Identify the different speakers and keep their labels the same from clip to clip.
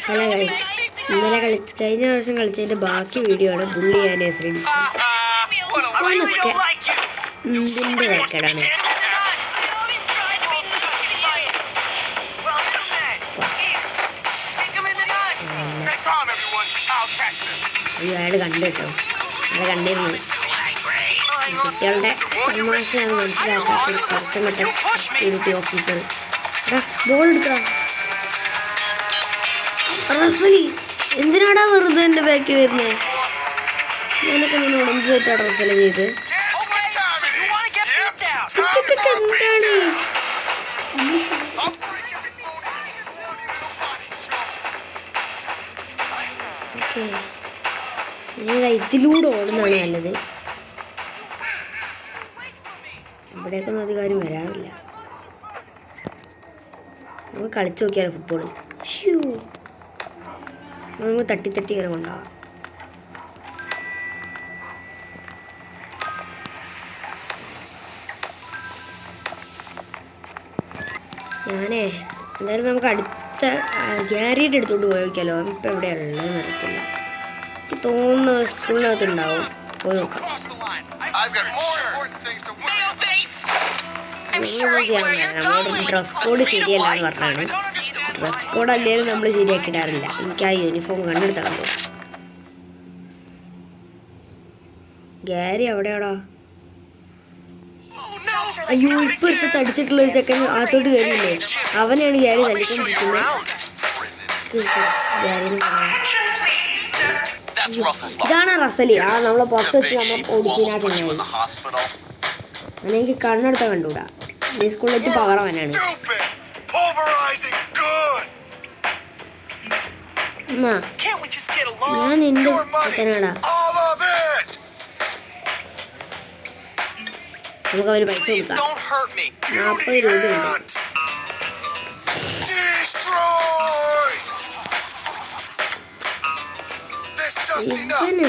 Speaker 1: Hello guys, കഴിഞ്ഞ വർഷം കളിച്ചതിന്റെ ബാക്കി വീഡിയോ ആണ് ബുള്ളി ആൻഡ് എസ്രിൻ. ഓനൊക്കെ ഇതിന്റെ വെക്കടാണ്. അയാൾ കണ്ടു കേട്ടോ, അത് കണ്ടിരുന്നു. കുട്ടികളുടെ തമാശയാണ് മനസ്സിലാക്കാത്ത കഷ്ടപ്പെട്ട സെക്യൂരിറ്റി ഓഫീസർ. ബോൾ എടുത്താ റഫലി, എന്തിനാടാ വെറുതെ എന്റെ ബാക്കി വരുന്നേ? ഞാനൊക്കെ നിന്നോട് എന്ത് തെറ്റാ റഫല ചെയ്ത്? എന്താണ് ഇതിലൂടെ ഓടുന്നതാണ് നല്ലത്. ഇവിടേക്കൊന്നും അധികാരം വരാറില്ല. നമുക്ക് കളിച്ചു നോക്കിയാലോ ഫുട്ബോൾ? നമുക്ക് തട്ടി ഇങ്ങനെ കൊണ്ടാവാം. ഞാനേ എന്തായാലും നമുക്ക് അടുത്ത ഗ്യാരിയുടെ അടുത്തോട്ട് പോയി നോക്കിയാലോ. ഇപ്പം എവിടെയുള്ളതെന്ന് അറിയത്തില്ല. എനിക്ക് തോന്നുന്നു സ്കൂളിനകത്ത് ഉണ്ടാവും. പോയി നോക്കാം. നമ്മളോട് ഡ്രസ് കോഡ് ശരിയല്ല എന്ന് പറഞ്ഞാണ്. ഡ്രസ് കോഡ് അല്ലെങ്കിലും നമ്മൾ ശരിയാക്കിയിടാറില്ല. എനിക്ക് ആ യൂണിഫോം കണ്ടെടുത്ത കണ്ടു. ഗ്യാരി എവിടെയാടാ? അയ്യോ, ഇപ്പൊ തടിച്ചിട്ടുള്ള ഒരു ചെക്കൻ ആത്തോട്ട് കയറിയില്ലേ? അവനെയാണ് ഗ്യാരി തല്ലിക്കൊണ്ടിരിക്കുന്നത്. ഇതാണ് റസലി. ആ നമ്മളെ പുറത്ത് വെച്ച് നമ്മൾ ഓടിക്കുന്ന ചെങ്ങായി. അവനെനിക്ക് കണ്ണെടുത്ത കണ്ടൂടാ. ഈ സ്കൂളിൽ വെച്ച് പവറവനാണ്. ഞാൻ എന്റെ ചെക്കനാടാ. നമുക്ക് അവന് പൈസ കൊടുക്കാം. 40 രൂപയുണ്ട്. അങ്ങനെ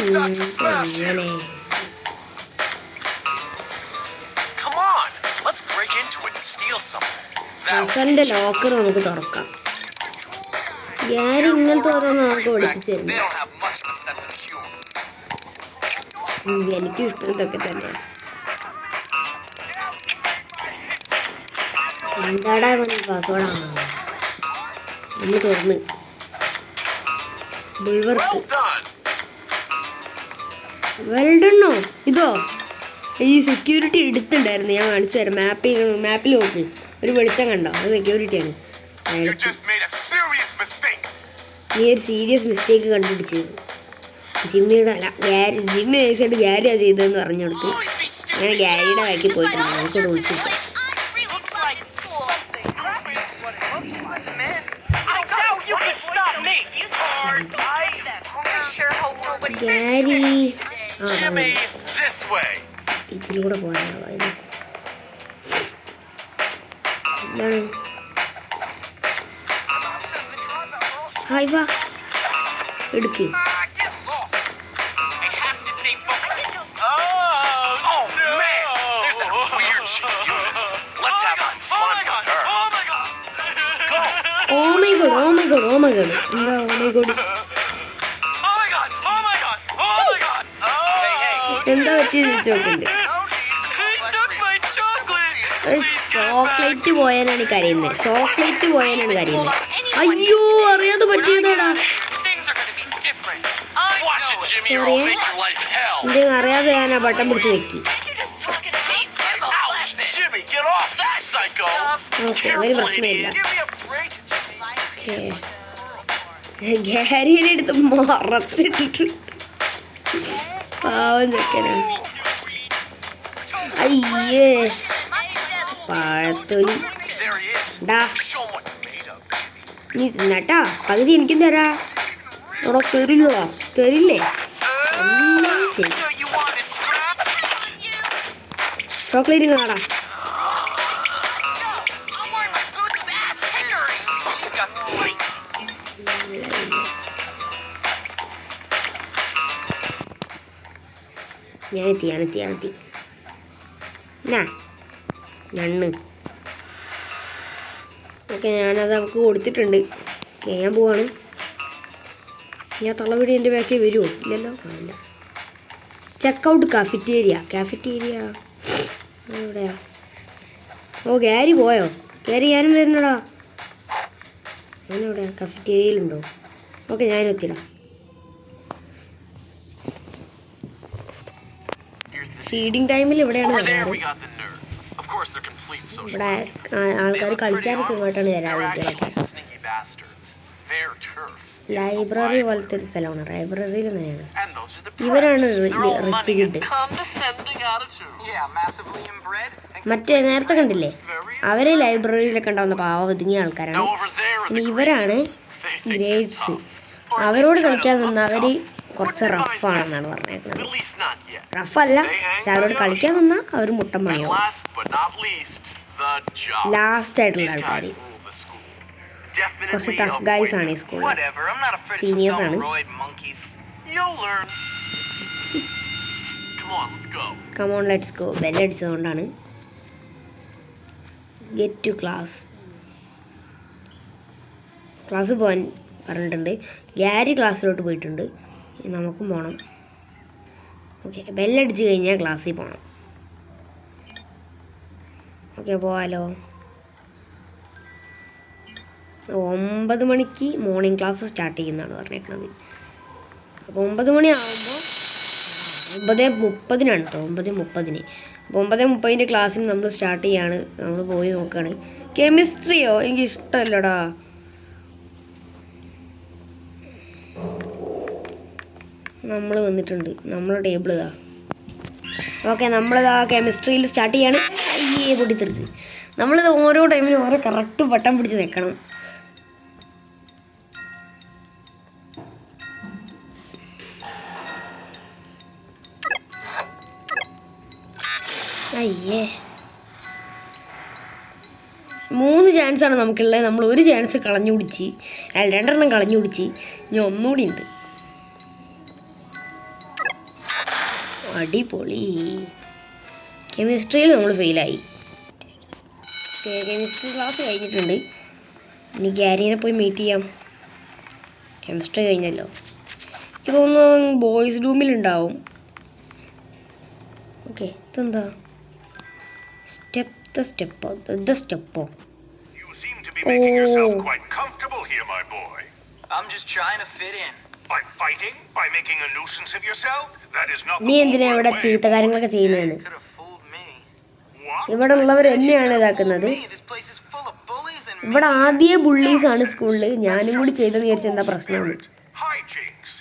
Speaker 1: റസലിന്റെ ലോക്കർ നമുക്ക് തുറക്കാം. ഞാൻ ഇങ്ങനത്തെ ഓരോന്ന് നമുക്ക് പഠിപ്പിച്ചു തരുന്നു. എനിക്കും ഇഷ്ടം ഇതൊക്കെ തന്നെയാണ്. എന്താടാ പാസ്വേഡാണോ? ഒന്ന് തുറന്ന് ബുൾവർക്ക് വെൽഡണ്ണോ? ഇതോ? ഈ സെക്യൂരിറ്റി എടുത്തിട്ടുണ്ടായിരുന്നു. ഞാൻ കാണിച്ചു തരാം. മാപ്പിൽ നോക്ക്, ഒരു വെളിച്ചം കണ്ടോ? അത് സെക്യൂരിറ്റിയാണ്. നീ ഒരു സീരിയസ് മിസ്റ്റേക്ക് കണ്ടുപിടിച്ചത്. ജിമ്മിയുടെ അല്ല, ജിമ്മി നൈസായിട്ട് ഗ്യാരിയാ ചെയ്തതെന്ന് പറഞ്ഞു കൊടുത്ത് ഞാൻ ഗ്യാരിയുടെ ബാക്കിൽ പോയിട്ടുണ്ട്. നമുക്കത് വിളിച്ചിട്ട് ഗ്യാരി ഇതിലൂടെ പോകാനോ? എന്താണ്? ഹായ് വാ, എടുക്ക്. ഓ മൈ ഗോഡ് എന്താ? ഓ മൈ ഗോഡ് എന്താ പറ്റിയ ചോദിച്ചോക്കുണ്ട്. ചോക്ലേറ്റ് പോയാലാണ് കരയുന്നത്. അയ്യോ, അറിയാതെ പറ്റിയതാടാ. അറിയാതെ ഞാൻ ആ ബട്ടൺ പിടിച്ച് വെക്കി. ഓക്കെ, ഒരു പ്രശ്നമില്ല. ഗ്യാരിയുടെ അടുത്ത് മറത്തിട്ടിട്ട് പാവം ചെക്കനാണ്. അയ്യേ, പഴത്തൊലി നീ തിന്നട്ടാ. പകുതി എനിക്കും തരാ. അവിടെ തരില്ലേ? ചോക്ലേറ്റ് കാണാ. ഞാനെത്തി. ഞണ്ണ് ഓക്കെ, ഞാനത് അവൾക്ക് കൊടുത്തിട്ടുണ്ട്. ഞാൻ പോവാണ്. ഞാൻ തള്ളവിടി എൻ്റെ ബാക്കിൽ വരുമോ? ഇല്ലല്ലോ, കാണില്ല. ചെക്കൗട്ട് കാഫിറ്റേരിയ എവിടെയാ? ഓ ഗാരി പോയോ? ഗാരി ഞാനും വരുന്നടാ. ഞാനെവിടെയാ? കാഫിറ്റേരിയയിലുണ്ടോ? ഓക്കെ, ഞാനും എത്തില്ല. ഫീഡിങ് ടൈമിൽ ഇവിടെയാണ് വരാറ്. ഇവിടെ ആൾക്കാർ കളിക്കാനൊക്കെ ഇങ്ങോട്ടാണ് വരാറ്. ലൈബ്രറി പോലത്തെ ഒരു സ്ഥലമാണ്. ലൈബ്രറിയിൽ അങ്ങനെയാണ്. ഇവരാണ് റിച്ച് കിഡ്. മറ്റേ നേരത്തെ കണ്ടില്ലേ, അവര് ലൈബ്രറിയിലൊക്കെ ഉണ്ടാവുന്ന പാവ ഒതുങ്ങിയ ആൾക്കാരാണ്. പിന്നെ ഇവരാണ് ഗ്രേഡ്സ്. അവരോട് കളിക്കാൻ നിന്ന അവര് കുറച്ച് റഫാണെന്നാണ് പറഞ്ഞേക്കുന്നത്. റഫല്ല, പക്ഷെ അവരോട് കളിക്കാൻ നിന്നാൽ അവർ മുട്ടൻ പണിയാവും. ലാസ്റ്റ് ആയിട്ടുള്ള ആൾക്കാർ കുറച്ച് ടഫ് ഗൈസ് ആണ് ഈ സ്കൂളിൽ. സീനിയേഴ്സ് ആണ്. Come on let's go. ബെല്ലടിച്ചതുകൊണ്ടാണ്. ഗെറ്റ് ടു ക്ലാസ് പോകാൻ പറഞ്ഞിട്ടുണ്ട്. ഗാരി ക്ലാസ്സിലോട്ട് പോയിട്ടുണ്ട്. നമുക്കും പോകണം. ഓക്കെ, ബെല്ലടിച്ച് കഴിഞ്ഞാൽ ക്ലാസ്സിൽ പോകണം. ഓക്കെ, പോവാലോ. 9 മണിക്ക് മോർണിംഗ് ക്ലാസ് സ്റ്റാർട്ട് ചെയ്യുന്നതാണ് പറഞ്ഞേക്കുന്നത്. അപ്പോൾ 9 മണിയാകുമ്പോൾ 9:30 കേട്ടോ. 9:30. അപ്പോൾ 9:30 ക്ലാസ്സിന് നമ്മൾ സ്റ്റാർട്ട് ചെയ്യാണ്. നമ്മൾ പോയി നോക്കുകയാണ്. കെമിസ്ട്രിയോ? എനിക്ക് ഇഷ്ടമല്ലടാ. നമ്മൾ വന്നിട്ടുണ്ട്. നമ്മളെ ടേബിൾ ഇതാ. ഓക്കെ, നമ്മളിതാ കെമിസ്ട്രിയിൽ സ്റ്റാർട്ട് ചെയ്യാണ്. അയ്യേ, പൊട്ടിത്തെറിച്ച്. നമ്മളിത് ഓരോ ടൈമിനും ഓരോ കറക്റ്റ് ബട്ടൺ പിടിച്ച് നിൽക്കണം. അയ്യേ, 3 ചാൻസാണ് നമുക്കുള്ളത്. നമ്മൾ 1 ചാൻസ് കളഞ്ഞു പിടിച്ച്, 2 എണ്ണം കളഞ്ഞു പിടിച്ച്. ഇനി ഒന്നുകൂടി ഉണ്ട്. അടിപൊളി. കെമിസ്ട്രിയിൽ നമ്മൾ ഫെയിലായി. കെമിസ്ട്രി ക്ലാസ് കഴിഞ്ഞിട്ടുണ്ട്. ഇനി ഗാരിനെ പോയി മീറ്റ് ചെയ്യാം. കെമിസ്ട്രി കഴിഞ്ഞല്ലോ. എനിക്ക് തോന്നുന്നു ബോയ്സ് റൂമിലുണ്ടാവും. ഓക്കെ, ഇതെന്താ? സ്റ്റെപ്പോ?
Speaker 2: You seem to be making yourself quite comfortable here, my boy.
Speaker 3: I'm just trying to fit in.
Speaker 2: By fighting? By making a nuisance of yourself? That is not
Speaker 1: നീ
Speaker 2: the
Speaker 1: എന്തിനാ ഇവിടെ ചീത്ത കാര്യങ്ങളൊക്കെ ചെയ്യുന്നതെന്ന്?
Speaker 3: Could have fooled me.
Speaker 1: ഇവിടെ ഉള്ളവർ എന്നെയാണ് ഇതാക്കുന്നത്.
Speaker 3: This place is full of bullies and
Speaker 1: ഇവിടെ ആദ്യ ബുള്ളീസ് ആണ് സ്കൂളിൽ. ഞാനും കൂടി ചെയ്തെന്ന് വിചാരിച്ച എന്താ പ്രശ്നമാണ്?
Speaker 2: Hijinks.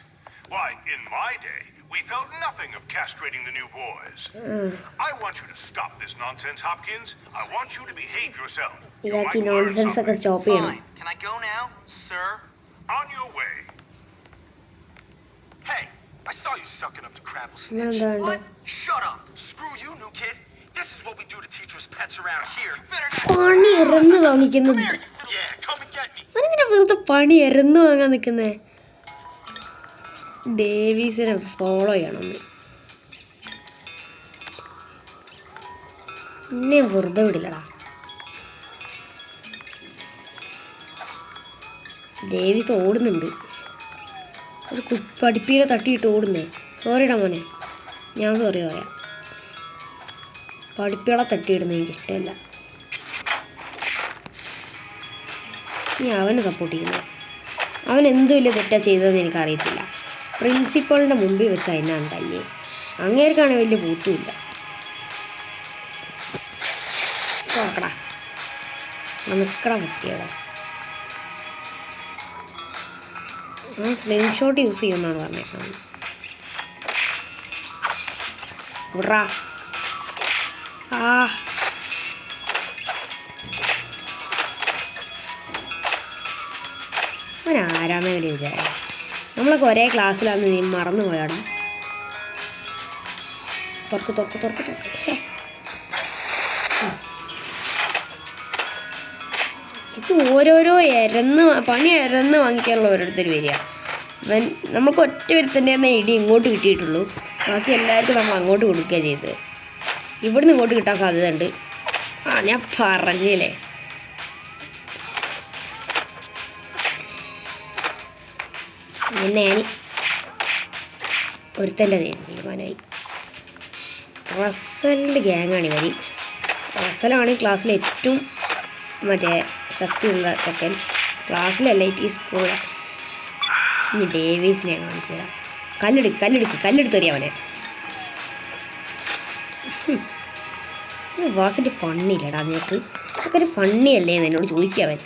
Speaker 2: Why, in my day, we felt nothing of castrating the new boys. I want you to stop this nonsense, Hopkins. I want you to behave yourself. You
Speaker 1: ഇയാൾക്ക്
Speaker 2: might learn
Speaker 1: നോൺസെൻസ് ഒക്കെ
Speaker 2: something.
Speaker 1: Stop ചെയ്യണം.
Speaker 3: fine. Can I go now, sir?
Speaker 2: On your way. Hey, I saw you sucking up to Crabble Snitch.
Speaker 1: ഇതെന്താ?
Speaker 3: What? Shut up. Screw you, new kid. This is what we do to teachers' pets around here. You better not.
Speaker 1: പണി എരന്ന് വാങ്ങിക്കുന്നത്.
Speaker 3: Yeah, come and get me.
Speaker 1: അതെന്തിനാ വെറുതെ പണി എരന്ന് വാങ്ങാൻ നിൽക്കുന്നേ? ഡേവീസിനെ follow ചെയ്യണമെന്ന്. എന്നെ വെറുതെ വിടില്ലടാ. ഡേവീസ് ഓടുന്നുണ്ട്. ഒരു പഠിപ്പീരെ തട്ടിയിട്ട് ഓടുന്നേ. സോറിടാ മോനെ, ഞാൻ സോറി പറയാം. പഠിപ്പികളെ തട്ടിയിടുന്നത് എനിക്കിഷ്ടമല്ല. ഇനി അവന് സപ്പോർട്ട് ചെയ്യുന്നു. അവൻ എന്ത് വലിയ തെറ്റാ ചെയ്തതെന്ന് എനിക്കറിയത്തില്ല. പ്രിൻസിപ്പളിൻ്റെ മുമ്പിൽ വെച്ച് അതിനാ ഉണ്ടായി. അങ്ങേർക്കാണെങ്കിൽ വലിയ പൂത്തുമില്ല. നോക്കടാ, നിക്കടാ പറ്റിയടാ. സ്ലിംഗ് ഷോട്ട് യൂസ് ചെയ്യുമെന്നാണ് പറഞ്ഞേക്കുന്നത്. ഉറാ ആ അവനാരാന്ന് ഒരു വിചാരം. നമ്മളൊക്കെ ഒരേ ക്ലാസ്സിലാന്ന് നീ മറന്നു പോയാടാ. തുറക്ക്. ശേ, ഇത് ഓരോരോ പണി എരന്ന് വാങ്ങിക്കാനുള്ള ഓരോരുത്തർ വരിക. നമുക്ക് ഒറ്റ വരുത്തൻ്റെ ഇടി ഇങ്ങോട്ട് കിട്ടിയിട്ടുള്ളൂ. ബാക്കി എല്ലാവർക്കും നമ്മൾ അങ്ങോട്ട് കൊടുക്കുക ചെയ്തത്. ഇവിടുന്ന് ഇങ്ങോട്ട് കിട്ടാൻ സാധ്യത ഉണ്ട്. ഞാൻ പറഞ്ഞില്ലേ. പിന്നെ ഞാൻ ഒരുത്തൻ്റെ തീരുമാനമായി. റസലിൻ്റെ ഗ്യാങ്ങാണ് ഇവർ. റസലാണ് ക്ലാസ്സിലെ ഏറ്റവും മറ്റേ ശക്തിയുള്ള ചെക്കൻ. ക്ലാസ്സിലല്ല, ഈ സ്കൂളിൽ. ഇനി ഡേവീസിനെ കാണിച്ചു തരാം. കല്ലെടുത്ത് തരിക അവനെ. വാസിൻ്റെ ഫണ്ണില്ലടാ നിനക്ക്. അതൊക്കെ ഒരു ഫണ്ണിയല്ലേ എന്ന് എന്നോട് ചോദിക്കുക അവൻ.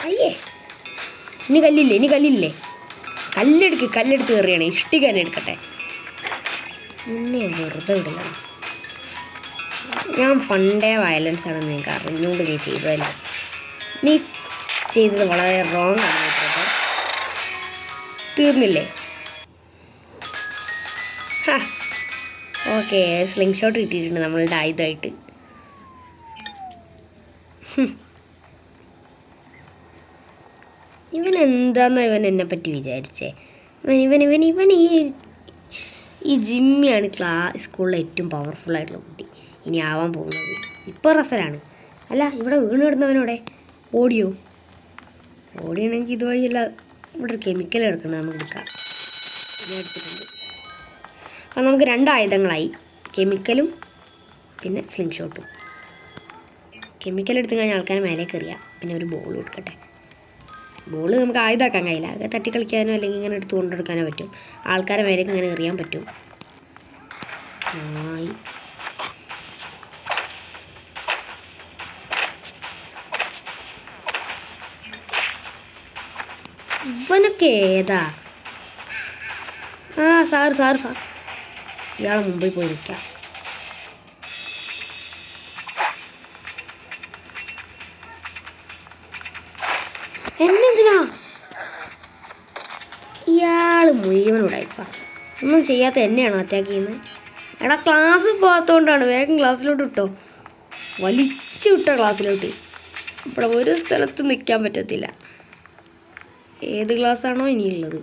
Speaker 1: അയ്യേ, ഇനി കല്ലില്ലേ? കല്ലെടുത്ത് കയറിയാണ്. ഇഷ്ടിക തന്നെ എടുക്കട്ടെ. നിന്നെ വെറുതെ വിടില്ല. ഞാൻ പണ്ടേ വയലൻസ് ആണെന്ന് നിങ്ങൾക്ക് അറിഞ്ഞുകൊണ്ട് നീ ചെയ്തതല്ല. നീ ചെയ്തത് വളരെ റോങ് ആണ്. തീർന്നില്ലേ? ഓക്കെ, സ്ലിംഗ് ഷോട്ട് കിട്ടിയിട്ടുണ്ട് നമ്മളുടെ ആയുധമായിട്ട്. ഇവൻ എന്താന്നാ ഇവൻ എന്നെ പറ്റി വിചാരിച്ചേ? ഇവൻ ഈ ജിമ്മിയാണ് സ്കൂളിലെ ഏറ്റവും പവർഫുൾ ആയിട്ടുള്ള കുട്ടി ഇനി ആവാൻ പോകുന്നത്. ഇപ്പോൾ റസലാണ്. അല്ല, ഇവിടെ വീണ് കിടന്നവനോടെ ഓടിയാണെങ്കിൽ ഇതുവഴിയല്ല. ഇവിടെ ഒരു കെമിക്കൽ എടുക്കുന്നത് നമുക്ക് എടുക്കാം. ഞാൻ എടുത്തിട്ടുണ്ട്. അപ്പം നമുക്ക് 2 ആയുധങ്ങളായി, കെമിക്കലും പിന്നെ സ്ലിംഗ് ഷോട്ടും. കെമിക്കൽ എടുത്ത് കഴിഞ്ഞാൽ ആൾക്കാരെ മേലേക്ക് എറിയാം. പിന്നെ ഒരു ബോൾ എടുക്കട്ടെ. ബോൾ നമുക്ക് ആയുധമാക്കാൻ കഴിയില്ല. അത് തട്ടി കളിക്കാനോ അല്ലെങ്കിൽ ഇങ്ങനെ എടുത്ത് കൊണ്ടെടുക്കാനോ പറ്റും. ആൾക്കാരെ മേലേക്ക് ഇങ്ങനെ എറിയാൻ പറ്റും. ഇവനൊക്കെ ഏതാ? സാർ ഇയാളെ മുമ്പിൽ പോയി നിൽക്കാം. എന്നെന്തിനാ ഇയാള് മുഴുവനോടായിപ്പാ? ഒന്നും ചെയ്യാത്ത എന്നെയാണോ അറ്റാക്ക് ചെയ്യുന്നത്? എടാ, ക്ലാസ്സിൽ പോകാത്തതുകൊണ്ടാണ്. വേഗം ക്ലാസ്സിലോട്ട് വിട്ടോ. വലിച്ചു വിട്ടോ ക്ലാസ്സിലോട്ട്. ഇവിടെ ഒരു സ്ഥലത്ത് നിൽക്കാൻ പറ്റത്തില്ല. ഏത് ക്ലാസ്സാണോ ഇനിയുള്ളത്?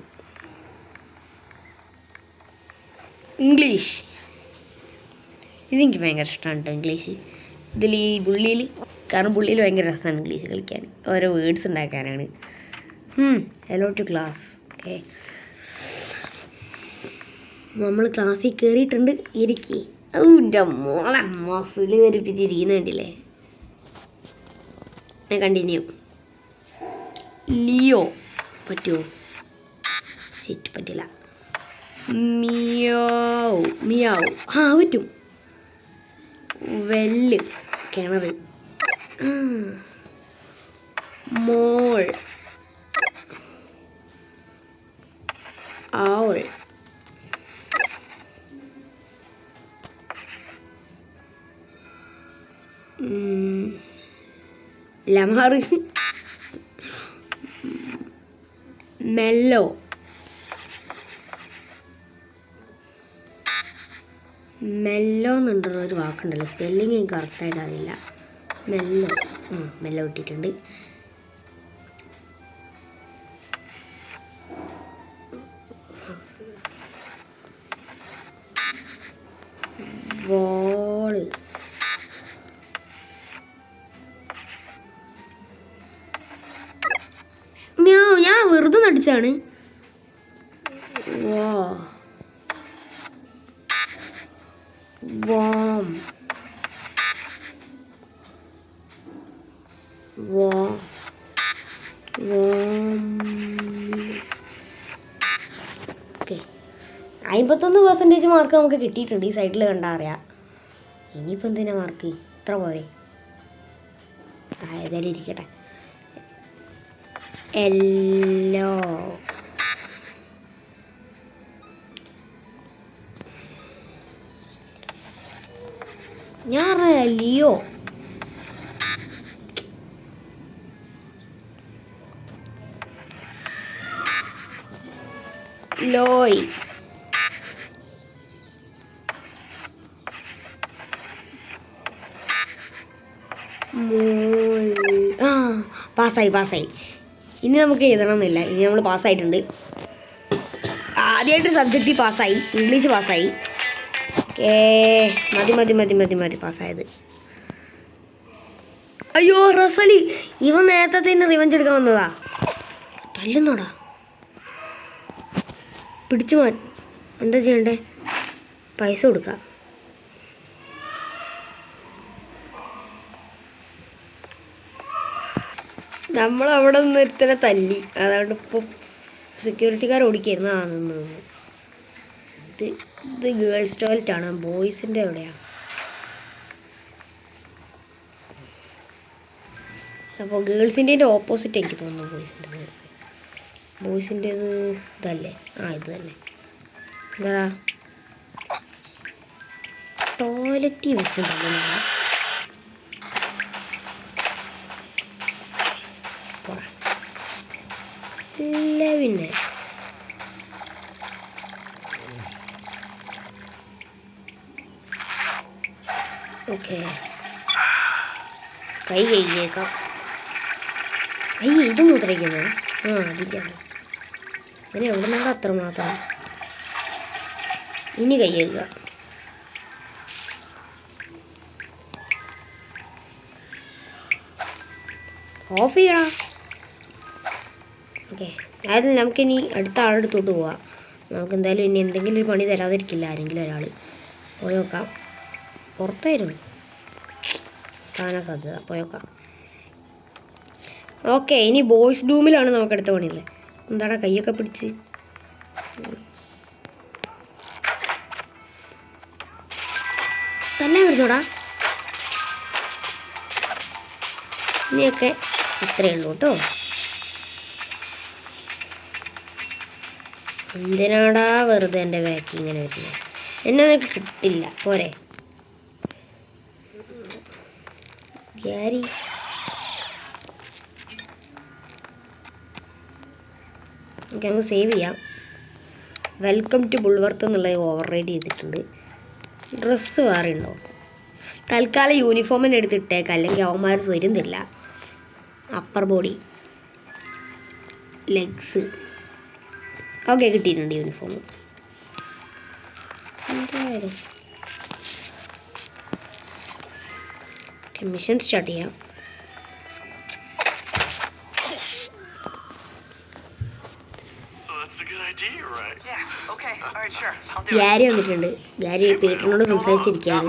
Speaker 1: ഇംഗ്ലീഷ്. ഇതെനിക്ക് ഭയങ്കര ഇഷ്ടമാണ് കേട്ടോ ഇംഗ്ലീഷ്. ഇതിൽ ഈ പുള്ളിയിൽ, കാരണം പുള്ളിയിൽ ഭയങ്കര രസമാണ് ഇംഗ്ലീഷ് കളിക്കാൻ. ഓരോ വേർഡ്സ് ഉണ്ടാക്കാനാണ്. Hello two class. ഓക്കെ, നമ്മൾ ക്ലാസ്സിൽ കയറിയിട്ടുണ്ട്. ഇരിക്കി. അതിൻ്റെ മോളെ മസിൽ കയറിപ്പിച്ചിരിക്കുന്ന കണ്ടില്ലേ? ഞാൻ കണ്ടിന്യൂ. ലിയോ പറ്റുമോ? ശരി, പറ്റില്ല. മിയാവ് പറ്റും. വെല്ല്, കിണറ്. മോൾ, ആവൾ. ലമാറ്, മെല്ലോ, എന്നുണ്ടല്ലോ ഒരു വാക്കുണ്ടല്ലോ. സ്പെല്ലിങ് എനിക്ക് കറക്റ്റായിട്ട് അറിയില്ല. മെല്ലോ ഇട്ടിട്ടുണ്ട്. വോള്, ഞാൻ വെറുതെ നടിച്ചാണ്. വോം, ഓക്കെ, 51% മാർക്ക് നമുക്ക് കിട്ടിയിട്ടുണ്ട്. ഈ സൈഡിൽ കണ്ടാൽ അറിയാം. ഇനിയിപ്പോൾ എന്തിനാ മാർക്ക്? ഇത്ര പോരെ? ഏതായാലും ഇരിക്കട്ടെ. എല്ലോ, ഞാൻ ലിയോ. ലോയ്, പാസ്സായി. ഇനി നമുക്ക് എഴുതണമെന്നില്ല. ഇനി നമ്മൾ പാസ്സായിട്ടുണ്ട്. ആദ്യമായിട്ട് സബ്ജക്റ്റ് പാസ്സായി. ഇംഗ്ലീഷ് പാസ്സായി. മതി പാസ്സായത്. അയ്യോ, റസലി, ഇവൻ നേരത്തെ തന്നെ റിവഞ്ച് എടുക്കാൻ വന്നതാ. തല്ലുന്നോടാ. പിടിച്ചു എന്താ ചെയ്യണ്ടേ? പൈസ കൊടുക്കാം. നമ്മളവിടെ നിന്ന് ഒരുത്തനെ തല്ലി. അതുകൊണ്ട് ഇപ്പോൾ സെക്യൂരിറ്റിക്കാർ ഓടിക്കായിരുന്നു. ഇത് ഗേൾസ് ടോയ്ലറ്റ് ആണ്. ബോയ്സിൻ്റെ എവിടെയാണ്? അപ്പോൾ ഗേൾസിൻ്റെ ഓപ്പോസിറ്റ് എനിക്ക് തോന്നുന്നു ബോയ്സിൻ്റെത് ഇതല്ലേ? ഇത് തന്നെ. എന്താ ടോയ്ലറ്റിൽ വെച്ചിട്ടുണ്ടല്ലോ. ഇല്ല പിന്നെ ഓക്കെ കൈ കഴിയേക്കാം. ഇത് മൂത്രയ്ക്കുന്നത് അതിക്കാണ്. അങ്ങനെ എവിടെ നിന്നാണ് അത്ര മാത്രം. ഇനി കൈ കഴുകുക. ഓഫ് ചെയ്യണം. ഓക്കെ, അതായത് നമുക്കിനി അടുത്ത ആളുടെ അടുത്തോട്ട് പോവാം. നമുക്ക് എന്തായാലും ഇനി എന്തെങ്കിലും ഒരു പണി തരാതിരിക്കില്ല ആരെങ്കിലും ഒരാൾ. പോയി നോക്കാം. പുറത്തായിരുന്നു കാണാൻ സാധ്യത. പോയോക്കാം. ഓക്കെ, ഇനി ബോയ്സ് റൂമിലാണ് നമുക്ക് അടുത്ത പണിയുള്ളത്. എന്താണ് കൈയൊക്കെ പിടിച്ച് തന്നെ വരുന്നോടാ. ഇനിയൊക്കെ ഇത്രയേ ഉള്ളൂ കേട്ടോ. എന്തിനാടാ വെറുതെ എൻ്റെ ബാക്കി ഇങ്ങനെ വരുന്നത്? എന്നെ നിനക്ക് കിട്ടില്ല. പോരെ ഗ്യാരി. ഓക്കെ, നമുക്ക് സേവ് ചെയ്യാം. വെൽക്കം ടു ബുൾവർത്ത് എന്നുള്ളത് ഓവർ റൈഡ് ചെയ്തിട്ടുണ്ട്. ഡ്രസ്സ് വേറെ ഉണ്ടോ? തൽക്കാലം യൂണിഫോമിന് എടുത്തിട്ടേക്ക്, അല്ലെങ്കിൽ അവന്മാർ സ്വരം തരില്ല. അപ്പർ ബോഡി, ലെഗ്സ് ഓക്കെ കിട്ടിയിട്ടുണ്ട് യൂണിഫോം. എന്തായാലും മിഷൻ സ്റ്റാർട്ട് ചെയ്യാം. ഗ്യാരി വന്നിട്ടുണ്ട്. ഗ്യാരി പീറ്ററിനോട് സംസാരിച്ചിരിക്കുകയാണ്.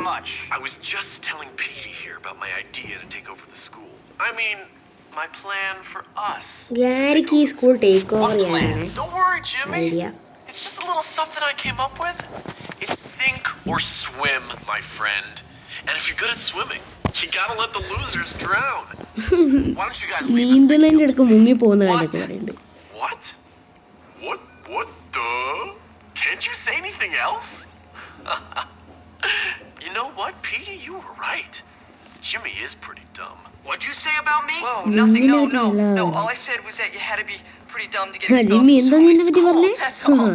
Speaker 1: ഗ്യാരിക്ക് ഈ സ്കൂൾ ടേക്ക് ഓവർ ചെയ്യാനാണ് idea.
Speaker 3: It's just a little something I came up with. It's sink or swim, my friend. And if you're good at swimming, you gotta let the losers drown. Why don't you guys leave
Speaker 1: നീന്തലിന്റെ അടുത്ത് മുങ്ങി പോകുന്ന കാര്യമൊക്കെ പറയുന്നുണ്ട്.
Speaker 3: What? What the? Can't you say anything else? You know what, Petey? You were right. Jimmy is pretty dumb. What'd you say about me? Whoa, nothing. No. All I said was that you had to be pretty dumb to get expelled from so many schools. That's all.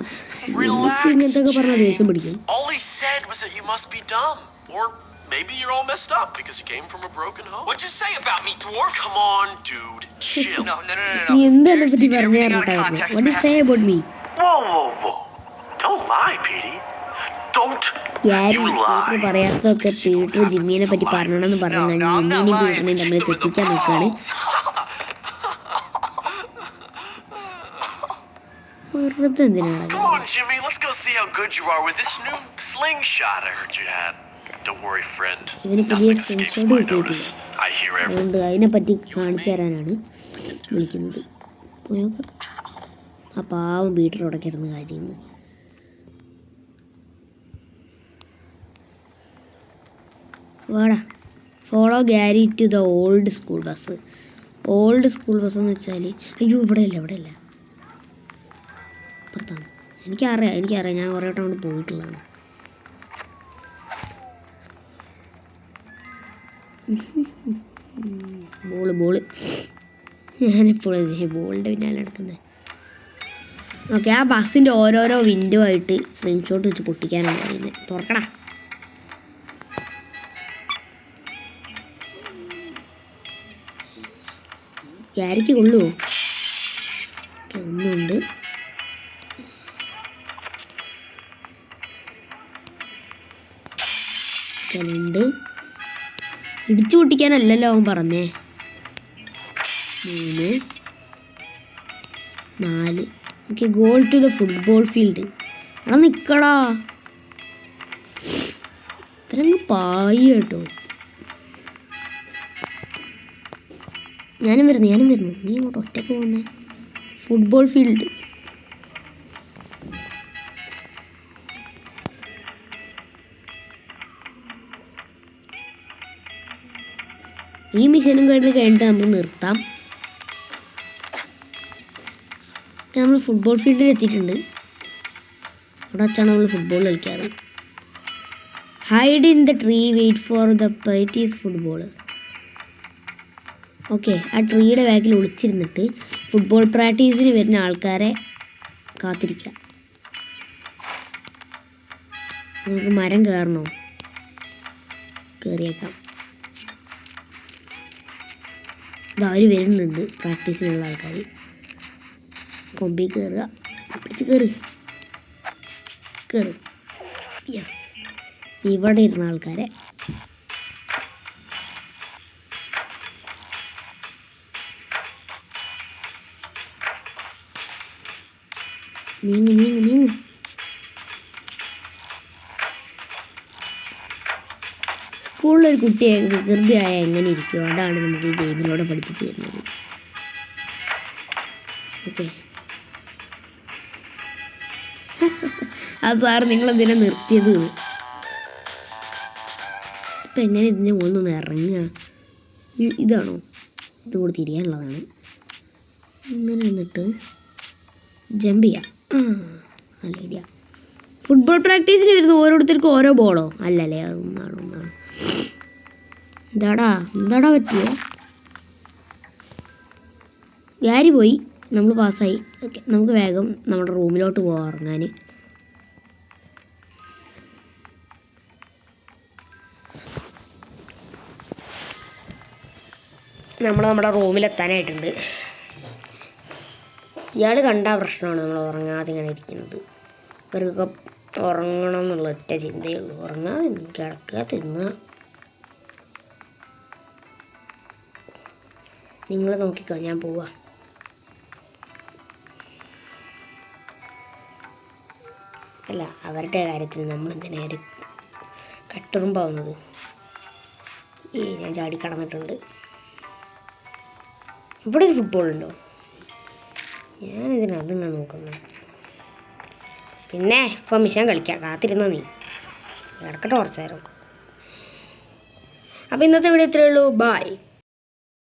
Speaker 3: Relax. All he said was that you must be dumb. Or maybe you're all messed up because you came from a broken home. What'd you say about me, dwarf? Come on, dude. Chill. No.
Speaker 1: Everything out of context, what do you say about me?
Speaker 3: Whoa. Don't lie, Petey. Don't you lie.
Speaker 1: പറയാത്തൊക്കെ Peter ജിമ്മിനെ പറ്റി പറഞ്ഞണമെന്ന് പറഞ്ഞാൽ ജിമ്മിനെയും പീറ്ററിനെയും തമ്മിൽ തെറ്റിക്കാൻ നോക്കുകയാണ്. വെറുതെ എന്തിനാണ്?
Speaker 3: Come on, Jimmy. Let's go see how good you are with this new slingshot I heard you had. Don't worry, friend. Nothing escapes my notice. I hear everything.
Speaker 1: അതുകൊണ്ട് അതിനെപ്പറ്റി കാണിച്ചു തരാനാണ് വിളിക്കുന്നത്. പോയോക്കാം. ആ പാവം പീറ്റർ ഉടക്കിരുന്ന കാര്യം. വാടാ, follow Gary to the old school bus. Old school bus എന്ന് വെച്ചാൽ അയ്യോ ഇവിടെയല്ല അപ്പുറത്താണ്. എനിക്കറിയാം ഞാൻ കുറേ വട്ടം കൊണ്ട് പോയിട്ടുള്ളതാണ്. ബോള് ഞാനിപ്പോഴും ബോളിൻ്റെ പിന്നാലെ നടക്കുന്നത്. ഓക്കെ, ആ ബസ്സിൻ്റെ ഓരോരോ വിൻഡോ ആയിട്ട് സ്ക്രീൻഷോട്ട് വെച്ച് പൊട്ടിക്കാനാണ് പറയുന്നത്. തുറക്കടാ. ഗ്യാരിക്ക് കൊള്ളുമോ? ഒന്നുണ്ട്. ഇടിച്ചു പൊട്ടിക്കാനല്ലല്ലോ അവൻ പറഞ്ഞേ. 3 4 okay, goal to the football field. എടാ നിക്കടാ, ഇത്രങ്ങ് പായി കേട്ടോ. ഞാനും വരുന്നു. നീ അങ്ങോട്ട് ഒറ്റക്ക് പോകുന്നേ. Football field. ഈ മിഷനും കഴിഞ്ഞിട്ട് നമുക്ക് നിർത്താം. നമ്മൾ ഫുട്ബോൾ ഫീൽഡിൽ എത്തിയിട്ടുണ്ട്. അവിടെ വെച്ചാണ് നമ്മൾ ഫുട്ബോൾ കളിക്കാറ്. Hide in the tree, wait for the Petey's football. Okay, ആ ട്രീയുടെ ബാക്കിൽ ഒളിച്ചിരുന്നിട്ട് ഫുട്ബോൾ പ്രാക്ടീസിന് വരുന്ന ആൾക്കാരെ കാത്തിരിക്കാം. നമുക്ക് മരം കയറണോ? കയറിയേക്കാം. അവർ വരുന്നുണ്ട് പ്രാക്ടീസിനുള്ള ആൾക്കാർ. കൊമ്പി കയറുക, പിടിച്ച് കയറ്. യെസ്, ഇവിടെ ഇരുന്ന ആൾക്കാരെ നീങ്ങ്. സ്കൂളിലൊരു കുട്ടിയെ വികൃതിയായ എങ്ങനെ ഇരിക്കുമോ അതാണ് നമുക്ക് ഈ ഗെയിമിലൂടെ പഠിപ്പിച്ചു തരുന്നത്. ഓക്കെ, അത് സാർ നിങ്ങളെന്തിനാ നിർത്തിയത്? ഇപ്പം എങ്ങനെ ഇതിൻ്റെ മുകളിൽ നിന്ന് ഇറങ്ങുക? ഇതാണോ? ഇത് കൂടി തിരിയാനുള്ളതാണ്. ഇങ്ങനെ നിന്നിട്ട് ജമ്പ് ചെയ്യാം. നല്ല ഐഡിയ. ഫുട്ബോൾ പ്രാക്ടീസിന് വരുന്ന ഓരോരുത്തർക്കും ഓരോ ബോളോ? അല്ലല്ലേ, ഒന്നാണ്. എന്താടാ പറ്റിയോ? ഗാരി പോയി, നമ്മൾ പാസ്സായി. ഓക്കെ, നമുക്ക് വേഗം നമ്മുടെ റൂമിലോട്ട് പോകാം ഉറങ്ങാൻ. നമ്മുടെ റൂമിലെത്താനായിട്ടുണ്ട്. ഇയാൾ കണ്ട പ്രശ്നമാണ് നമ്മൾ ഉറങ്ങാതെ ഇങ്ങനെ ഇരിക്കുന്നത്. ഇവർക്കൊക്കെ ഉറങ്ങണം എന്നുള്ള ഒറ്റ ചിന്തയുള്ളൂ. ഉറങ്ങാതെ കിടക്കുക, തിന്നുക. നിങ്ങൾ നോക്കിക്കോ, ഞാൻ പോവാ. അല്ല, അവരുടെ കാര്യത്തിൽ നമ്മൾ എന്തിനായാലും കട്ടുറുമ്പാവുന്നത്. ഞാൻ ചാടി കടന്നിട്ടുണ്ട്. ഇവിടെ ഒരു ഫുട്ബോൾ ഉണ്ടോ? ഞാനിതിനതിങ്ങനെ നോക്കുന്നു. പിന്നെ ഇപ്പം മിഷൻ കളിക്കാം. കാത്തിരുന്ന നീ കിടക്കട്ടെ കുറച്ച് നേരം. അപ്പോൾ ഇന്നത്തെ വീഡിയോ ഇത്രയേ ഉള്ളൂ. ബൈ.